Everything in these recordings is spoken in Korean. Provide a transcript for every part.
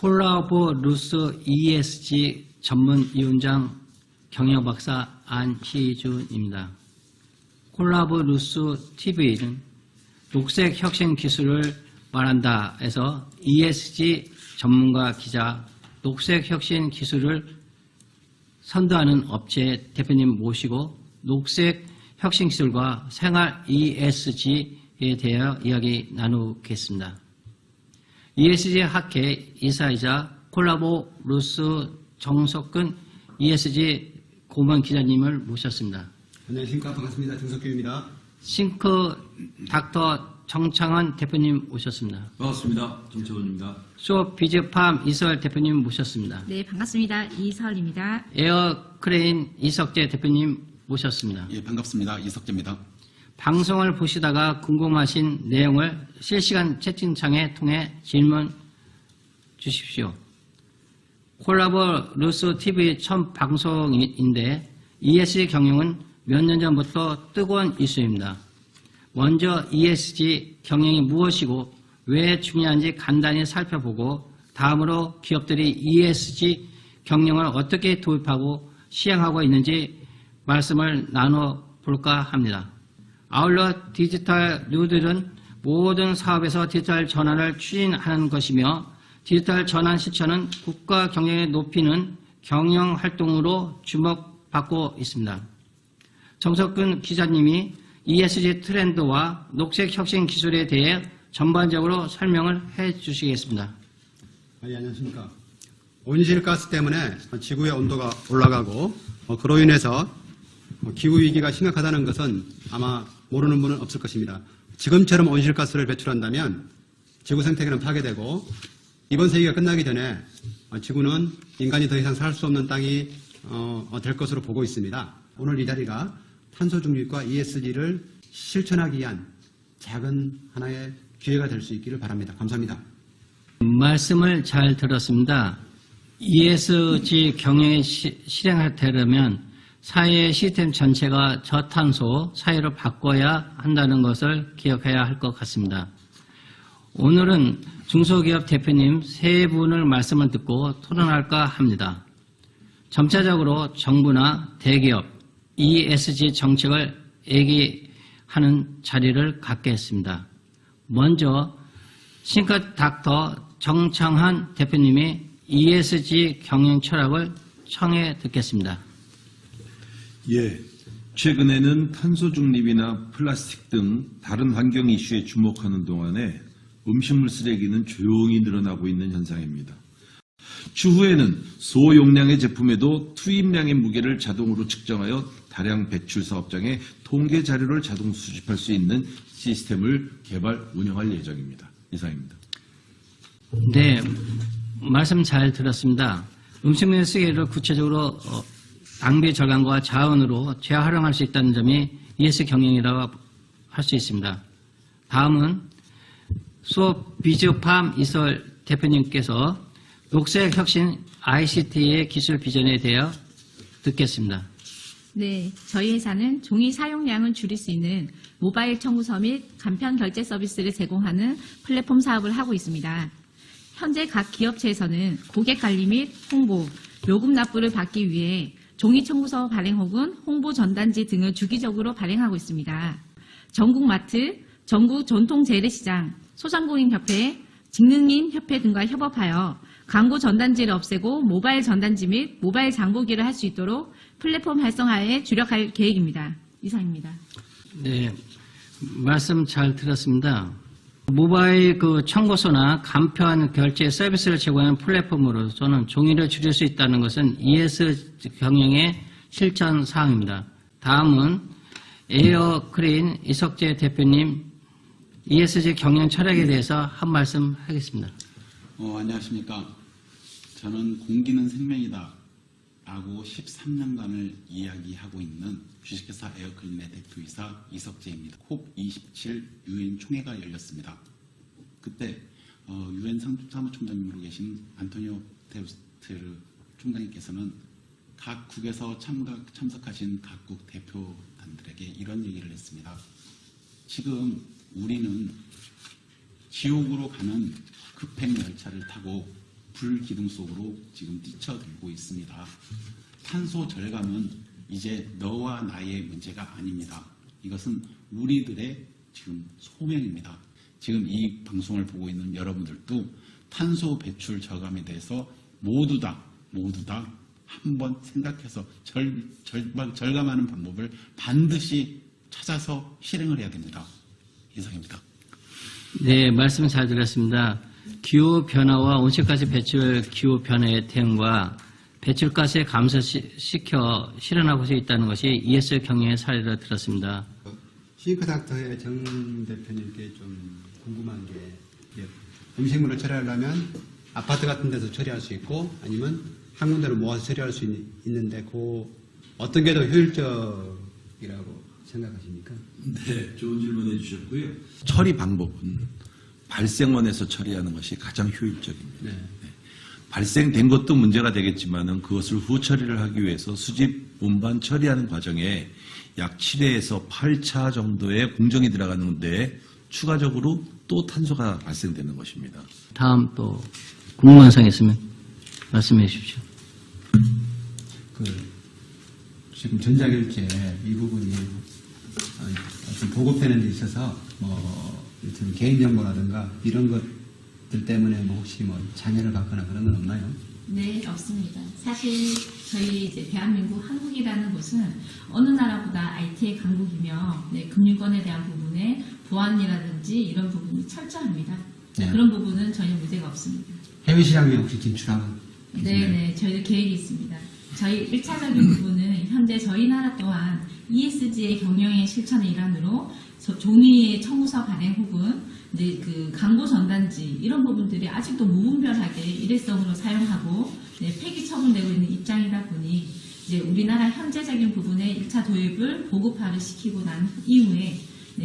콜라보루스 ESG 전문위원장 경영박사 안희준입니다. 콜라보루스 TV는 녹색 혁신 기술을 말한다 해서 ESG 전문가 기자, 녹색 혁신 기술을 선도하는 업체 대표님 모시고 녹색 혁신 기술과 생활 ESG에 대하여 이야기 나누겠습니다. ESG 학회 이사이자 콜라보루스 정석근 ESG 고문 기자님을 모셨습니다. 안녕하십니까. 반갑습니다. 정석규입니다. 싱크 닥터 정창환 대표님 오셨습니다. 반갑습니다. 정창환입니다. 쇼비즈팜 이설 대표님 모셨습니다. 네, 반갑습니다. 이설입니다. 에어크레인 이석재 대표님 모셨습니다. 예, 반갑습니다. 이석재입니다. 방송을 보시다가 궁금하신 내용을 실시간 채팅창에 통해 질문 주십시오. 콜라보루스 TV 첫 방송인데 ESG 경영은 몇 년 전부터 뜨거운 이슈입니다. 먼저 ESG 경영이 무엇이고 왜 중요한지 간단히 살펴보고 다음으로 기업들이 ESG 경영을 어떻게 도입하고 시행하고 있는지 말씀을 나눠볼까 합니다. 아울러 디지털 뉴딜은 모든 사업에서 디지털 전환을 추진하는 것이며 디지털 전환 실천은 국가 경영을 높이는 경영 활동으로 주목받고 있습니다. 정석근 기자님이 ESG 트렌드와 녹색 혁신 기술에 대해 전반적으로 설명을 해 주시겠습니다. 안녕하십니까. 온실가스 때문에 지구의 온도가 올라가고 그로 인해서 기후위기가 심각하다는 것은 아마 모르는 분은 없을 것입니다. 지금처럼 온실가스를 배출한다면 지구 생태계는 파괴되고 이번 세기가 끝나기 전에 지구는 인간이 더 이상 살 수 없는 땅이 될 것으로 보고 있습니다. 오늘 이 자리가 탄소 중립과 ESG를 실천하기 위한 작은 하나의 기회가 될 수 있기를 바랍니다. 감사합니다. 말씀을 잘 들었습니다. ESG 경영에 실행하려면 사회의 시스템 전체가 저탄소 사회로 바꿔야 한다는 것을 기억해야 할 것 같습니다. 오늘은 중소기업 대표님 세 분을 말씀을 듣고 토론할까 합니다. 점차적으로 정부나 대기업, ESG 정책을 얘기하는 자리를 갖겠습니다. 먼저 싱크 닥터 정창환 대표님이 ESG 경영 철학을 청해 듣겠습니다. 예, 최근에는 탄소 중립이나 플라스틱 등 다른 환경 이슈에 주목하는 동안에 음식물 쓰레기는 조용히 늘어나고 있는 현상입니다. 추후에는 소용량의 제품에도 투입량의 무게를 자동으로 측정하여 다량 배출 사업장에 통계 자료를 자동 수집할 수 있는 시스템을 개발, 운영할 예정입니다. 이상입니다. 네, 말씀 잘 들었습니다. 음식물 쓰레기를 구체적으로 낭비 절감과 자원으로 재활용할 수 있다는 점이 ESG 경영이라고 할 수 있습니다. 다음은 쇼비즈팜 이설 대표님께서 녹색 혁신 ICT의 기술 비전에 대해 듣겠습니다. 네, 저희 회사는 종이 사용량을 줄일 수 있는 모바일 청구서 및 간편 결제 서비스를 제공하는 플랫폼 사업을 하고 있습니다. 현재 각 기업체에서는 고객 관리 및 홍보, 요금 납부를 받기 위해 종이 청구서 발행 혹은 홍보 전단지 등을 주기적으로 발행하고 있습니다. 전국 마트, 전국 전통 재래시장, 소상공인협회, 직능인협회 등과 협업하여 광고 전단지를 없애고 모바일 전단지 및 모바일 장보기를 할 수 있도록 플랫폼 활성화에 주력할 계획입니다. 이상입니다. 네, 말씀 잘 들었습니다. 모바일 청구서나 간편 결제 서비스를 제공하는 플랫폼으로서는 종이를 줄일 수 있다는 것은 ESG 경영의 실천 사항입니다. 다음은 에어크레인 이석재 대표님 ESG 경영 철학에 대해서 한 말씀 하겠습니다. 안녕하십니까. 저는 공기는 생명이다 라고 13년간을 이야기하고 있는 주식회사 에어크레인의 대표이사 이석재입니다. COP27 유엔 총회가 열렸습니다. 그때 유엔 사무총장님으로 계신 안토니오 구테레스 총장님께서는 각국에서 참석하신 각국 대표단들에게 이런 얘기를 했습니다. 지금 우리는 지옥으로 가는 급행 열차를 타고 불기둥 속으로 지금 뛰쳐들고 있습니다. 탄소 절감은 이제 너와 나의 문제가 아닙니다. 이것은 우리들의 지금 소명입니다. 지금 이 방송을 보고 있는 여러분들도 탄소 배출 저감에 대해서 모두 다 한번 생각해서 절감하는 방법을 반드시 찾아서 실행을 해야 됩니다. 이상입니다. 네, 말씀 잘 들었습니다. 기후변화와 온실가스 배출 기후변화의 대응과 배출가스에 감소시켜 실현하고 있다는 것이 ES 경영의 사례로 들었습니다. 싱크닥터의 정 대표님께 좀 궁금한 게 음식물을 처리하려면 아파트 같은 데서 처리할 수 있고 아니면 한 군데로 모아서 처리할 수 있는데 그 어떤 게 더 효율적이라고 생각하십니까? 네, 좋은 질문해 주셨고요. 처리 방법은 발생원에서 처리하는 것이 가장 효율적입니다. 네. 발생된 것도 문제가 되겠지만은 그것을 후 처리를 하기 위해서 수집, 운반, 처리하는 과정에 약 7회에서 8차 정도의 공정이 들어가는데 추가적으로 또 탄소가 발생되는 것입니다. 다음 또 궁금한 사항 있으면 말씀해 주십시오. 지금 전자결제 이 부분이 어떤 보급되는 데 있어서 무슨 개인정보라든가 이런 것들 때문에 혹시 장애를 받거나 그런 건 없나요? 네, 없습니다. 사실 저희 이제 대한민국 한국이라는 곳은 어느 나라보다 IT의 강국이며 금융권에 대한 부분에 보안이라든지 이런 부분이 철저합니다. 네. 그런 부분은 전혀 문제가 없습니다. 해외 시장에 혹시 진출하고 네, 저희도 계획이 있습니다. 저희 1차적인 부분은 현재 저희 나라 또한 ESG의 경영의 실천의 일환으로 종이 청구서 발행 혹은 이제 그 광고 전단지 이런 부분들이 아직도 무분별하게 일회성으로 사용하고 폐기 처분되고 있는 입장이다 보니 이제 우리나라 현재적인 부분의 1차 도입을 보급화를 시키고 난 이후에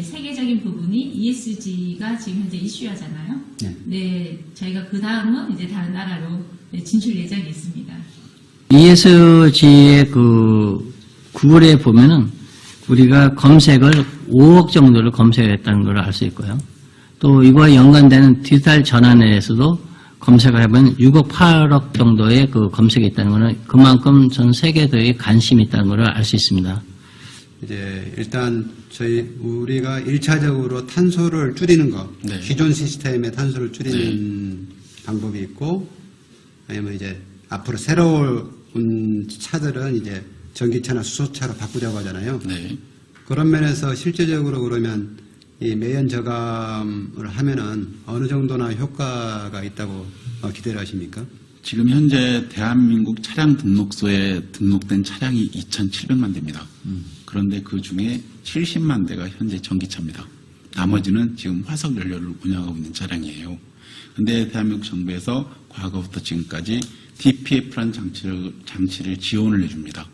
세계적인 부분이 ESG가 지금 현재 이슈하잖아요. 네, 저희가 그 다음은 이제 다른 나라로 진출 예정이 있습니다. ESG의 구글에 보면은 우리가 검색을 5억 정도를 검색했다는 걸 알 수 있고요. 또 이거와 연관되는 디지털 전환에서도 검색을 해보면 6억, 8억 정도의 검색이 있다는 것은 그만큼 전 세계도의 관심이 있다는 걸 알 수 있습니다. 이제 일단 우리가 1차적으로 탄소를 줄이는 거, 네. 기존 시스템의 탄소를 줄이는 방법이 있고, 아니면 이제 앞으로 새로운 차들은 이제 전기차나 수소차로 바꾸자고 하잖아요. 네. 그런 면에서 실제적으로 그러면 이 매연 저감을 하면은 어느 정도나 효과가 있다고 기대를 하십니까? 지금 현재 대한민국 차량 등록소에 등록된 차량이 2,700만 대입니다. 그런데 그 중에 70만 대가 현재 전기차입니다. 나머지는 지금 화석 연료를 운영하고 있는 차량이에요. 그런데 대한민국 정부에서 과거부터 지금까지 DPF라는 장치를 지원을 해줍니다.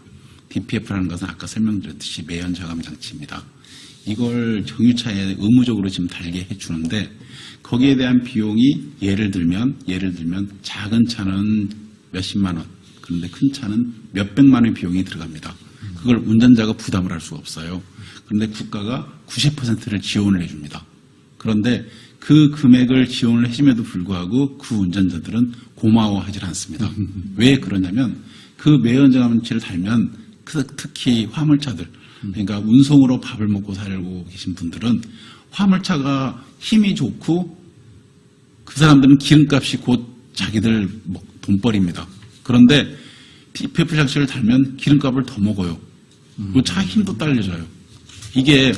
DPF라는 것은 아까 설명드렸듯이 매연 저감 장치입니다. 이걸 정유차에 의무적으로 지금 달게 해주는데 거기에 대한 비용이 예를 들면 작은 차는 몇십만 원, 그런데 큰 차는 몇백만 원 비용이 들어갑니다. 그걸 운전자가 부담을 할 수가 없어요. 그런데 국가가 90%를 지원을 해줍니다. 그런데 그 금액을 지원을 해줌에도 불구하고 그 운전자들은 고마워하지 않습니다. 왜 그러냐면 그 매연 저감치를 달면 특히 화물차들, 그러니까 운송으로 밥을 먹고 살고 계신 분들은 화물차가 힘이 좋고 그 사람들은 기름값이 곧 자기들 돈벌입니다. 그런데 DPF 장치를 달면 기름값을 더 먹어요. 그 차 힘도 딸려져요. 이게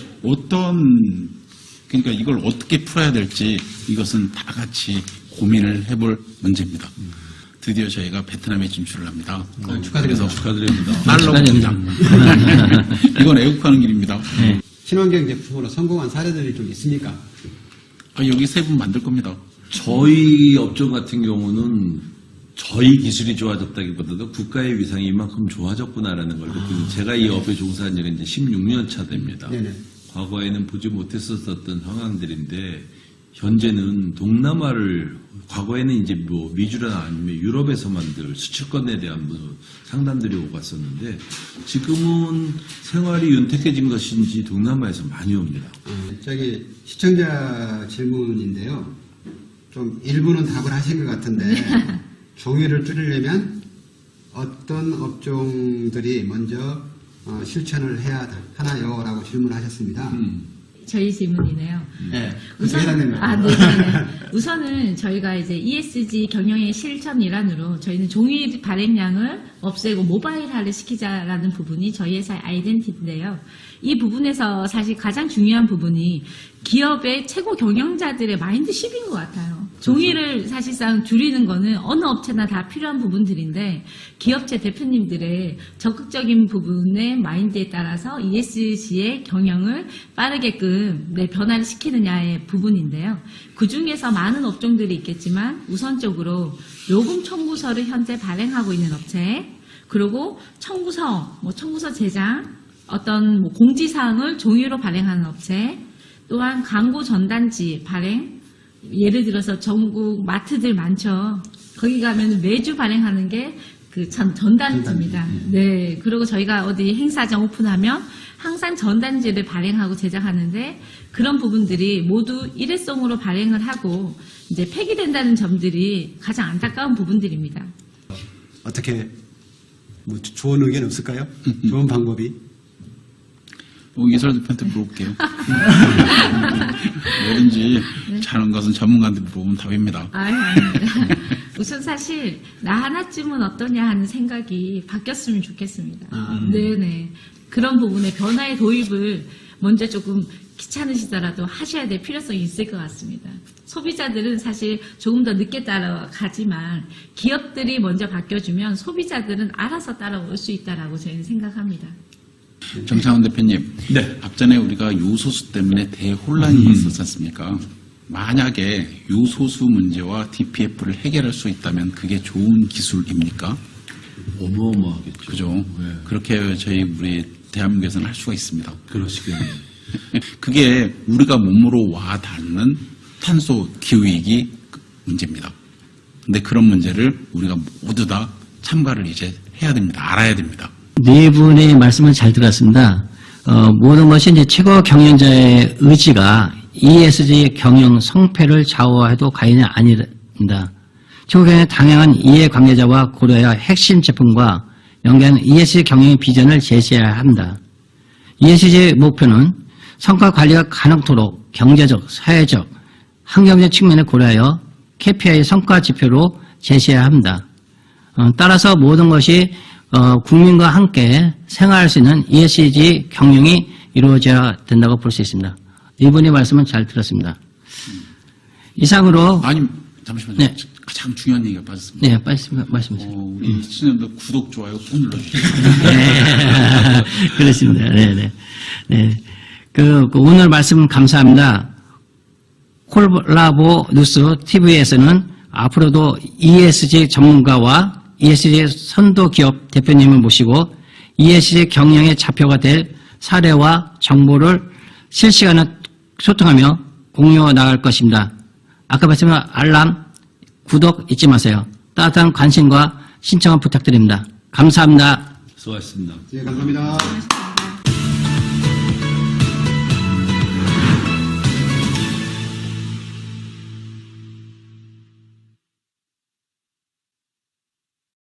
그러니까 이걸 어떻게 풀어야 될지 이것은 다 같이 고민을 해볼 문제입니다. 드디어 저희가 베트남에 진출을 합니다. 축하드립니다. 축하드립니다. 달러 공장. 이건 애국하는 길입니다. 네. 친환경 제품으로 성공한 사례들이 좀 있습니까? 여기 세 분 만들 겁니다. 저희 업종 같은 경우는 저희 기술이 좋아졌다기보다도 국가의 위상이 이만큼 좋아졌구나라는 걸 느끼는 제가 이 업에 종사한 지는 이제 16년 차 됩니다. 네네. 과거에는 보지 못했었던 상황들인데 현재는 동남아를 과거에는 이제 미주나 아니면 유럽에서 만들 수출권에 대한 상담들이 오고 갔었는데 지금은 생활이 윤택해진 것인지 동남아에서 많이 옵니다. 저기 시청자 질문인데요. 좀 일부는 답을 하신 것 같은데 종이를 줄이려면 어떤 업종들이 먼저 실천을 해야 하나요? 라고 질문하셨습니다. 저희 질문이네요. 네. 네네네. 우선은 저희가 이제 ESG 경영의 실천 일환으로 저희는 종이 발행량을 없애고 모바일화를 시키자라는 부분이 저희 회사의 아이덴티티인데요. 이 부분에서 사실 가장 중요한 부분이 기업의 최고 경영자들의 마인드십인 것 같아요. 종이를 사실상 줄이는 거는 어느 업체나 다 필요한 부분들인데 기업체 대표님들의 적극적인 부분의 마인드에 따라서 ESG의 경영을 빠르게끔 변화를 시키느냐의 부분인데요. 그중에서 많은 업종들이 있겠지만 우선적으로 요금 청구서를 현재 발행하고 있는 업체, 그리고 청구서 제작, 어떤 공지사항을 종이로 발행하는 업체, 또한 광고 전단지 발행, 예를 들어서 전국 마트들 많죠. 거기 가면 매주 발행하는 게 그 전단지입니다. 네. 그리고 저희가 어디 행사장 오픈하면 항상 전단지를 발행하고 제작하는데 그런 부분들이 모두 일회성으로 발행을 하고 이제 폐기된다는 점들이 가장 안타까운 부분들입니다. 어떻게 좋은 의견 없을까요? 좋은 방법이? 이사람 대표한테 물어볼게요. 뭐든지 잘하는 것은 전문가한테 물어보면 답입니다. 아닙니다. 우선 사실 나 하나쯤은 어떠냐 하는 생각이 바뀌었으면 좋겠습니다. 네네. 그런 부분에 변화의 도입을 먼저 조금 귀찮으시더라도 하셔야 될 필요성이 있을 것 같습니다. 소비자들은 사실 조금 더 늦게 따라가지만 기업들이 먼저 바뀌어주면 소비자들은 알아서 따라올 수 있다라고 저희는 생각합니다. 정창훈 대표님, 네. 앞전에 우리가 요소수 때문에 대혼란이 있었지 않습니까? 만약에 요소수 문제와 DPF를 해결할 수 있다면 그게 좋은 기술입니까? 어마어마하겠죠. 그죠? 네. 그렇게 우리 대한민국에서는 할 수가 있습니다. 그러시겠네요. 그게 우리가 몸으로 와 닿는 탄소 기후위기 문제입니다. 근데 그런 문제를 우리가 모두 다 참가를 이제 해야 됩니다. 알아야 됩니다. 네 분의 말씀을 잘 들었습니다. 모든 것이 이제 최고 경영자의 의지가 ESG 경영 성패를 좌우해도 과연이 아닙니다. 최고 경영의 다양한 이해관계자와 고려해야 핵심 제품과 연계하는 ESG 경영의 비전을 제시해야 합니다. ESG 목표는 성과 관리가 가능토록 경제적, 사회적, 환경적 측면을 고려하여 KPI 성과 지표로 제시해야 합니다. 따라서 모든 것이 국민과 함께 생활할 수 있는 ESG 경영이 이루어져야 된다고 볼 수 있습니다. 이분의 말씀은 잘 들었습니다. 이상으로 아니, 잠시만요. 네. 가장 중요한 얘기가 빠졌습니다. 네, 말씀하세요. 우리 시청자들 구독, 좋아요 꼭 눌러주세요. 네, 그렇습니다. 네. 오늘 말씀 감사합니다. 콜라보 뉴스 TV에서는 앞으로도 ESG 전문가와 ESG 선도 기업 대표님을 모시고 ESG 경영의 좌표가 될 사례와 정보를 실시간으로 소통하며 공유해 나갈 것입니다. 아까 말씀드린 알람, 구독 잊지 마세요. 따뜻한 관심과 신청을 부탁드립니다. 감사합니다. 수고하셨습니다. 네, 감사합니다.